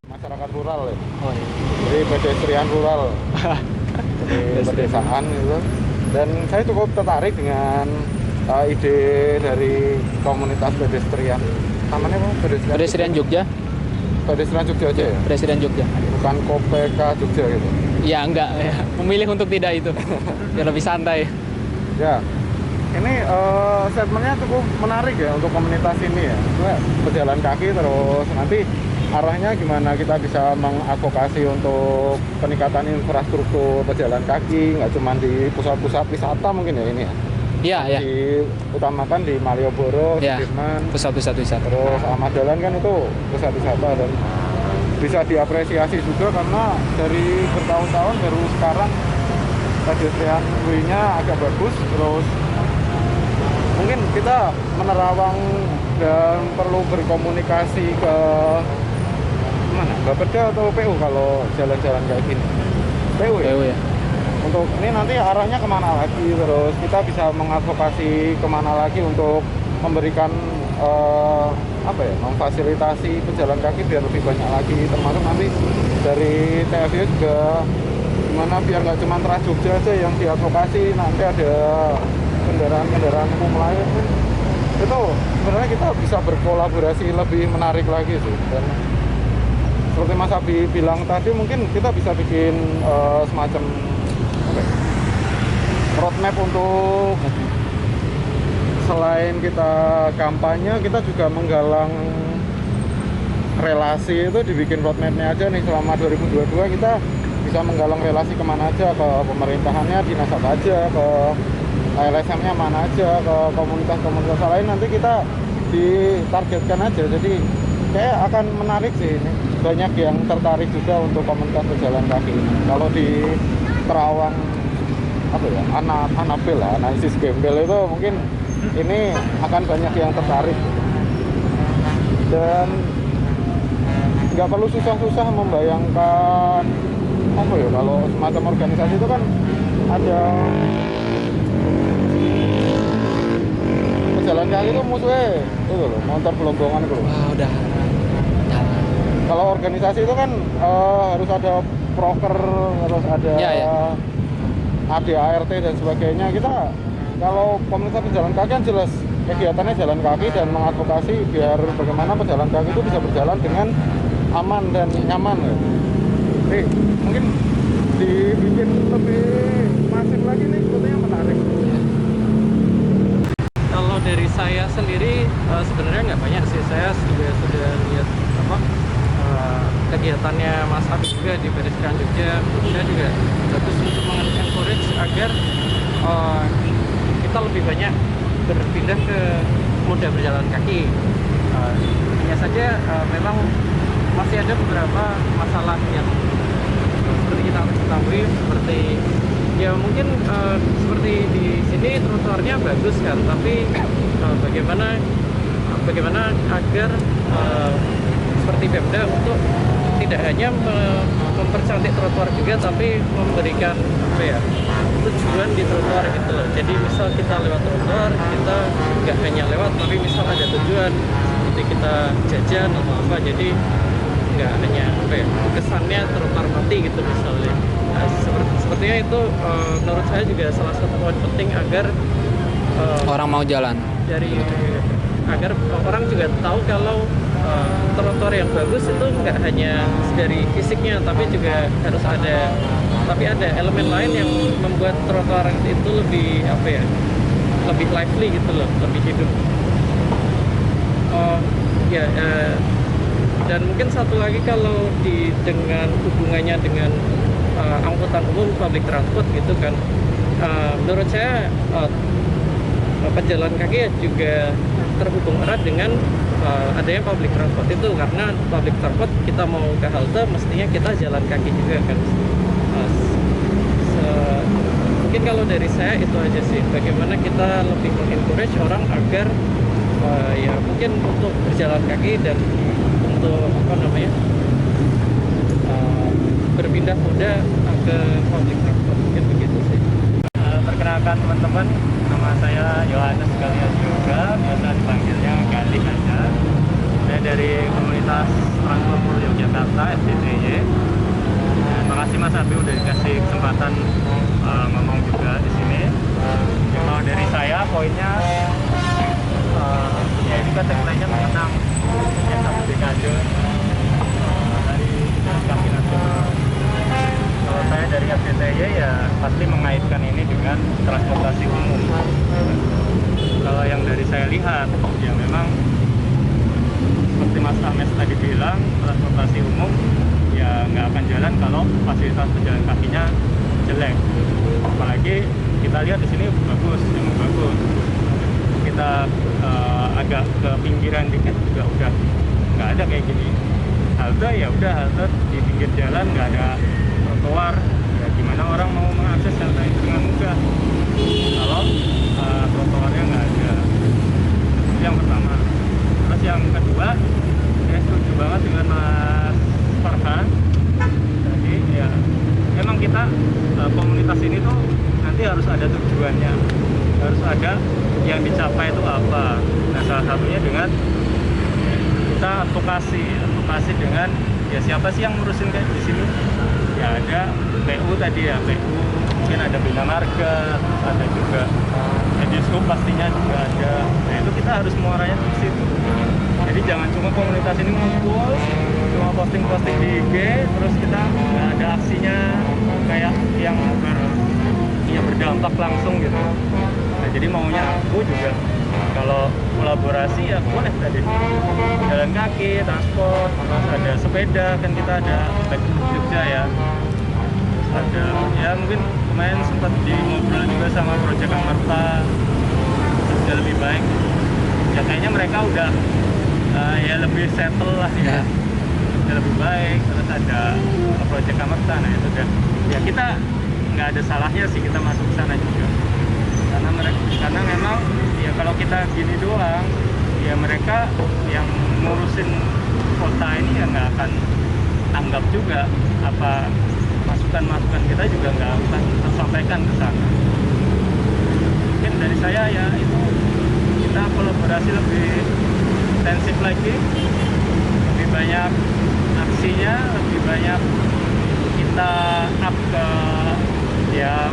masyarakat rural ya. Oh iya. Jadi pedestrian rural. Jadi pedesaan gitu. Dan saya cukup tertarik dengan ide dari komunitas pedestrian. Namanya apa? Pedestrian Jogja. Pedestrian Jogja aja ya? Pedestrian Jogja. Bukan Kopeka Jogja gitu? Ya enggak, ya. Memilih untuk tidak itu. Biar lebih santai. Ya, ini statementnya cukup menarik ya untuk komunitas ini ya. Pejalan kaki terus nanti arahnya gimana kita bisa mengadvokasi untuk peningkatan infrastruktur pejalan kaki, nggak cuma di pusat-pusat wisata mungkin ya ini ya. Iya, ya. Diutamakan di Malioboro, Ya, Sudirman, pusat-pusat wisata. terus Ahmad Dahlan kan itu pusat wisata dan bisa diapresiasi juga karena dari bertahun-tahun baru sekarang pedestrian way-nya agak bagus. Terus mungkin kita menerawang dan perlu berkomunikasi ke mana? Bapeda atau PU kalau jalan-jalan kayak gini? PU ya? PU ya. Untuk ini nanti arahnya kemana lagi, terus kita bisa mengadvokasi kemana lagi untuk memberikan apa ya, memfasilitasi pejalan kaki biar lebih banyak lagi, termasuk nanti dari TFU juga gimana biar nggak cuma Trans Jogja aja yang diadvokasi, nanti ada kendaraan-kendaraan umum lain. Itu sebenarnya kita bisa berkolaborasi lebih menarik lagi sih. Dan seperti Mas Abi bilang tadi, mungkin kita bisa bikin semacam roadmap untuk selain kita kampanye, kita juga menggalang relasi. Itu dibikin roadmapnya aja nih, selama 2022 kita bisa menggalang relasi kemana aja, ke pemerintahannya, dinas apa aja, ke LSM-nya mana aja, ke komunitas-komunitas lain. Nanti kita ditargetkan aja, jadi kayak akan menarik sih ini. Banyak yang tertarik juga untuk komunitas pejalan kaki ini. Kalau di Terawang apa ya, Anabel lah, analisis gembel itu mungkin ini akan banyak yang tertarik. Dan nggak perlu susah-susah membayangkan apa ya, kalau semacam organisasi itu kan ada pejalan kaki itu musuhnya itu loh, motor gelombongan itu loh. Udah. Kalau organisasi itu kan harus ada proker, harus ada ADART dan sebagainya. Kita kalau komunitas pejalan kaki kan jelas kegiatannya jalan kaki dan mengadvokasi biar bagaimana pejalan kaki itu bisa berjalan dengan aman dan nyaman. Jadi mungkin dibikin lebih masif lagi nih, sebetulnya menarik. Kalau dari saya sendiri sebenarnya nggak banyak sih. Saya juga sudah lihat kegiatannya Mas Abi juga di Pedestrian Jogja. Saya juga bagus untuk mengencourage agar kita lebih banyak berpindah ke moda berjalan kaki. Hanya saja memang masih ada beberapa masalah yang seperti kita ketahui, seperti ya mungkin seperti di sini trotoarnya bagus kan, tapi bagaimana agar seperti Pemda untuk tidak hanya mempercantik trotoar juga, tapi memberikan apa ya, tujuan di trotoar gitu loh. Jadi misal kita lewat trotoar, kita nggak hanya lewat, tapi misal ada tujuan seperti kita jajan atau apa, jadi nggak hanya apa ya, kesannya trotoar mati gitu misalnya. Nah, sepertinya itu menurut saya juga salah satu poin penting agar Orang mau jalan. Agar orang juga tahu kalau trotoar yang bagus itu nggak hanya dari fisiknya, tapi juga harus ada elemen lain yang membuat trotoar itu lebih apa ya, lebih lively gitu loh, lebih hidup. Dan mungkin satu lagi, kalau dengan hubungannya dengan angkutan umum, public transport gitu kan, menurut saya pejalan kaki juga terhubung erat dengan adanya public transport itu, karena public transport kita mau ke halte mestinya kita jalan kaki juga kan. Mungkin kalau dari saya itu aja sih, bagaimana kita lebih mengencourage orang agar ya mungkin untuk berjalan kaki dan untuk apa namanya berpindah moda ke public transport, mungkin begitu sih. Perkenalkan teman-teman, nama saya Yohanes Galian juga, biasa dipanggilnya Gali aja. Saya dari komunitas Komunitas Transport Yogyakarta (FTTY). Makasih Mas Abi udah dikasih kesempatan ngomong juga di sini. Kalau dari saya poinnya ya ini kan tagline-nya mengenang satu dekade dari jalan kaki nasional. Kalau saya dari FTTY ya pasti mengaitkan ini dengan transportasi umum. Kalau yang dari saya lihat ya memang seperti Mas Ames tadi bilang, transportasi umum ya nggak akan jalan kalau fasilitas pejalan kakinya jelek. Apalagi kita lihat di sini bagus, memang bagus. Kita agak ke pinggiran dikit juga udah nggak ada kayak gini. Halte ya udah halte di pinggir jalan, nggak ada trotoar. Ya gimana orang mau mengakses halte itu dengan mudah kalau trotoarnya nggak ada. Itu yang pertama. Terus yang kedua, saya setuju banget dengan Mas Farhan. Jadi ya memang kita komunitas ini tuh nanti harus ada tujuannya, harus ada yang dicapai itu apa. Nah salah satunya dengan kita advokasi dengan ya siapa sih yang ngurusin kayak di sini? Ya ada PU tadi ya, PU mungkin ada Bina Marga, ada juga Ediscope pastinya juga ada. Nah itu kita harus muaranya di situ. Jadi jangan cuma komunitas ini ngumpul, cuma posting-posting di IG, terus kita nggak ada aksinya kayak yang berdampak langsung gitu. Nah jadi maunya aku juga kalau kolaborasi ya boleh tadi jalan kaki, transport, terus ada sepeda, kan kita ada Bike Jogja ya. Terus ada ya mungkin kemarin sempat ngobrol juga sama Project Amerta, sudah lebih baik. Ya kayaknya mereka udah ya lebih settle lah ya, udah lebih baik. Terus ada Project Amerta, nah itu udah ya kita nggak ada salahnya sih kita masuk ke sana juga, karena memang ya kalau kita gini doang ya mereka yang ngurusin kota ini ya nggak akan tanggap juga apa masukan kita juga nggak akan tersampaikan ke sana. Mungkin dari saya ya itu kita kolaborasi lebih intensif lagi, lebih banyak aksinya, lebih banyak kita up ke ya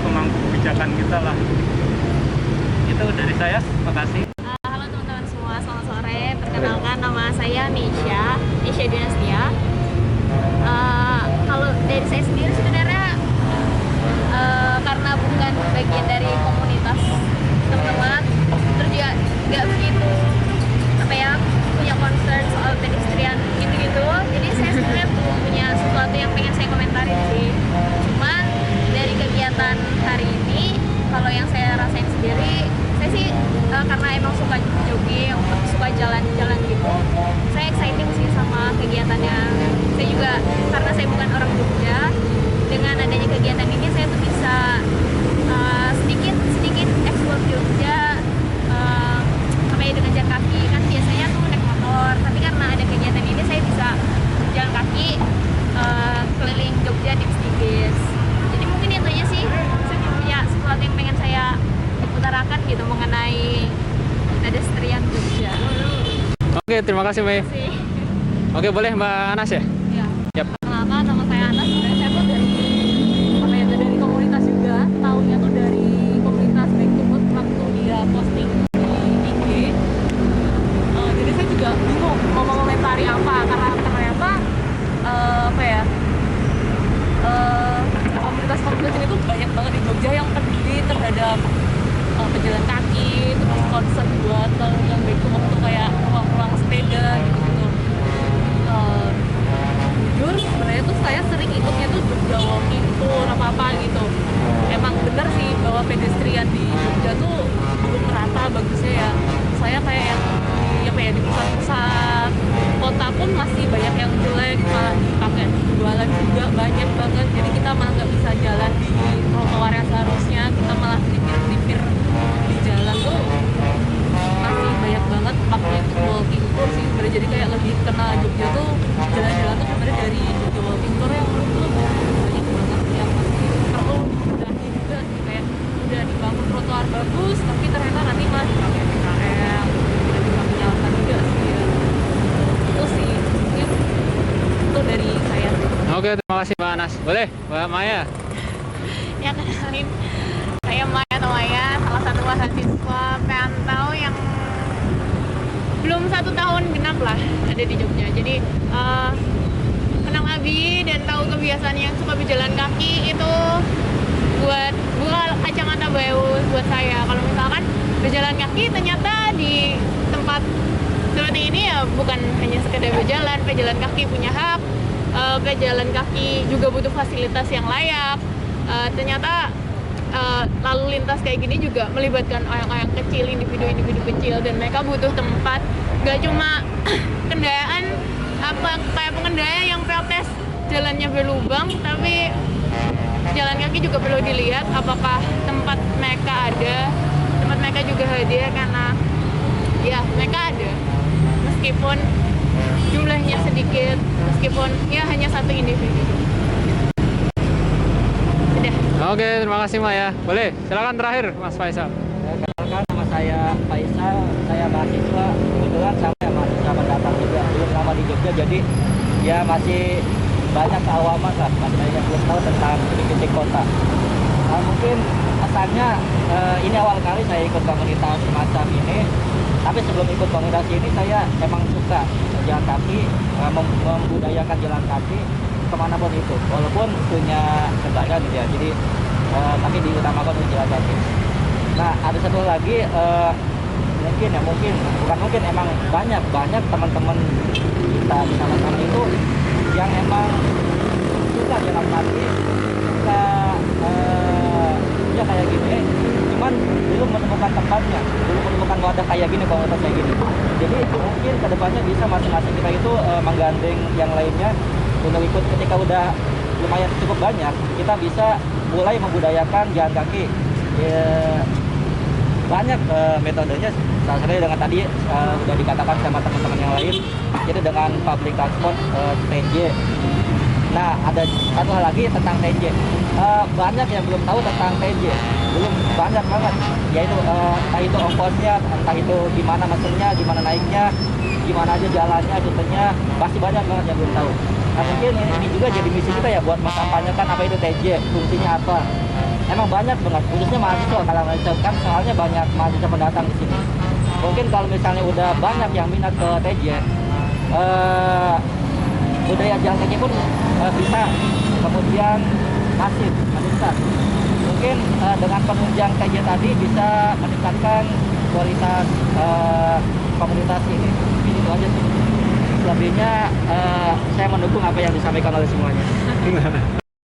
pemangku kebijakan kita lah. Itu dari saya, makasih. Halo teman-teman semua, selamat sore. Perkenalkan nama saya Misha Dinastia. Kalau dari saya sendiri sebenarnya karena bukan bagian dari komunitas teman-teman, terus juga nggak begitu punya concern soal pedestrian gitu-gitu. Jadi saya sebenarnya belum punya sesuatu yang pengen saya komentarin sih. Cuman dari kegiatan hari ini, kalau yang saya rasain sendiri, saya sih karena emang suka jogging, suka jalan-jalan gitu, saya excited sih sama kegiatannya. Saya juga karena saya bukan orang Jogja, dengan adanya kegiatan ini saya tuh bisa sedikit explore Jogja, dengan jalan kaki. Kan biasanya tuh naik motor, tapi karena ada kegiatan ini saya bisa jalan kaki keliling Jogja tipis-tipis. Jadi mungkin itu aja sih, saya punya sesuatu yang pengen saya utarakan gitu mengenai pedestrian Jogja. Oke, terima kasih Mei. Oke, boleh Mbak Anas ya? Ya. Yap. Perkenalkan, nama saya Anas. Saya tuh dari komunitas juga. Tahunya tuh dari komunitas Back to Mood waktu dia posting di IG. Jadi saya juga bingung mau mengomentari apa, karena ternyata komunitas ini tuh banyak banget di Jogja yang peduli terhadap pejalan kaki, terus concern buat yang baik to work tuh kayak ruang-ruang sepeda gitu-gitu. Jujur sebenarnya tuh saya sering ikutnya tuh Jogja walking tour apa gitu. Emang bener sih bahwa pedestrian di Jogja tuh belum merata bagusnya ya. Saya kayak yang di pusat-pusat kota pun masih banyak yang jelek, malah dipakai jualan juga banyak banget. Jadi kita malah nggak bisa jalan di trotoar yang seharusnya, kita malah melipir di jalan tuh masih banyak banget. Makanya itu walking tour sih sebenarnya. Jadi kayak lebih kenal Jogja tuh jalan-jalan tuh sebenarnya dari Jogja walking tour yang menurut banyak banget yang masih perlu dibenahi juga sih. Kayak udah dibangun trotoar bagus, tapi ternyata nanti malah dipakai PKL, tidak bisa menyalakan juga sih ya. Itu sih kasih Mbak Anas. Boleh, Mbak Maya. Ya, kenalin, saya Maya Tomaya, salah satu mahasiswa perantau yang belum 1 tahun genap lah ada di Jogja. Jadi kenal Abi dan tahu kebiasaan yang suka berjalan kaki itu buat buka kacamata baru buat saya. Kalau misalkan berjalan kaki ternyata di tempat seperti ini ya bukan hanya sekedar berjalan, pejalan kaki punya hak, pejalan kaki juga butuh fasilitas yang layak. Ternyata lalu lintas kayak gini juga melibatkan orang-orang kecil, individu-individu kecil, dan mereka butuh tempat. Gak cuma kendaraan kayak pengendara yang protes jalannya berlubang, tapi jalan kaki juga perlu dilihat apakah tempat mereka ada, tempat mereka juga hadir, karena ya mereka ada meskipun jumlahnya sedikit, meskipun ya hanya satu individu. Sudah. Oke, terima kasih Mbak ya. Boleh, silakan terakhir Mas Faisal. Kenalkan, nama saya Faisal, saya mahasiswa, kebetulan saya mahasiswa pendatang juga, belum lama di Jogja, jadi ya masih banyak keawaman lah, masih banyak yang belum tahu tentang titik kota. Mungkin asalnya ini awal kali saya ikut komunitas semacam ini, tapi sebelum ikut komunitas ini saya emang suka jalan kaki, membudayakan jalan kaki kemanapun itu, walaupun punya kendaraan gitu ya, jadi tapi diutamakan untuk jalan kaki. Nah, ada satu lagi, mungkin emang banyak teman-teman kita di sana-sana itu yang emang suka jalan kaki, suka ya kayak gini, cuman belum menemukan tempatnya, belum menemukan wadah kayak gini, komunitas kayak gini. Jadi mungkin kedepannya bisa masing-masing kita itu menggandeng yang lainnya untuk ikut. Ketika udah lumayan cukup banyak, kita bisa mulai membudayakan jalan kaki. Banyak metodenya, salah satunya dengan tadi udah dikatakan sama teman-teman yang lain, jadi dengan public transport, TJ. Nah, ada satu hal lagi tentang TJ. Banyak yang belum tahu tentang TJ, belum banyak banget, yaitu entah itu ongkosnya, entah itu gimana mesennya, gimana naiknya, gimana aja jalannya, rutenya, pasti banyak banget yang belum tahu. Nah, mungkin ini juga jadi misi kita ya, buat mengkampanyekan apa itu TJ, fungsinya apa. Emang banyak banget, khususnya mahasiswa, kalau mahasiswa kan soalnya banyak mahasiswa pendatang di sini. Mungkin kalau misalnya udah banyak yang minat ke TJ, budaya jalan kaki pun bisa kemudian masif meningkat. Mungkin dengan penunjang TJ tadi bisa meningkatkan kualitas komunitas ini. Itu aja sih. Selebihnya saya mendukung apa yang disampaikan oleh semuanya.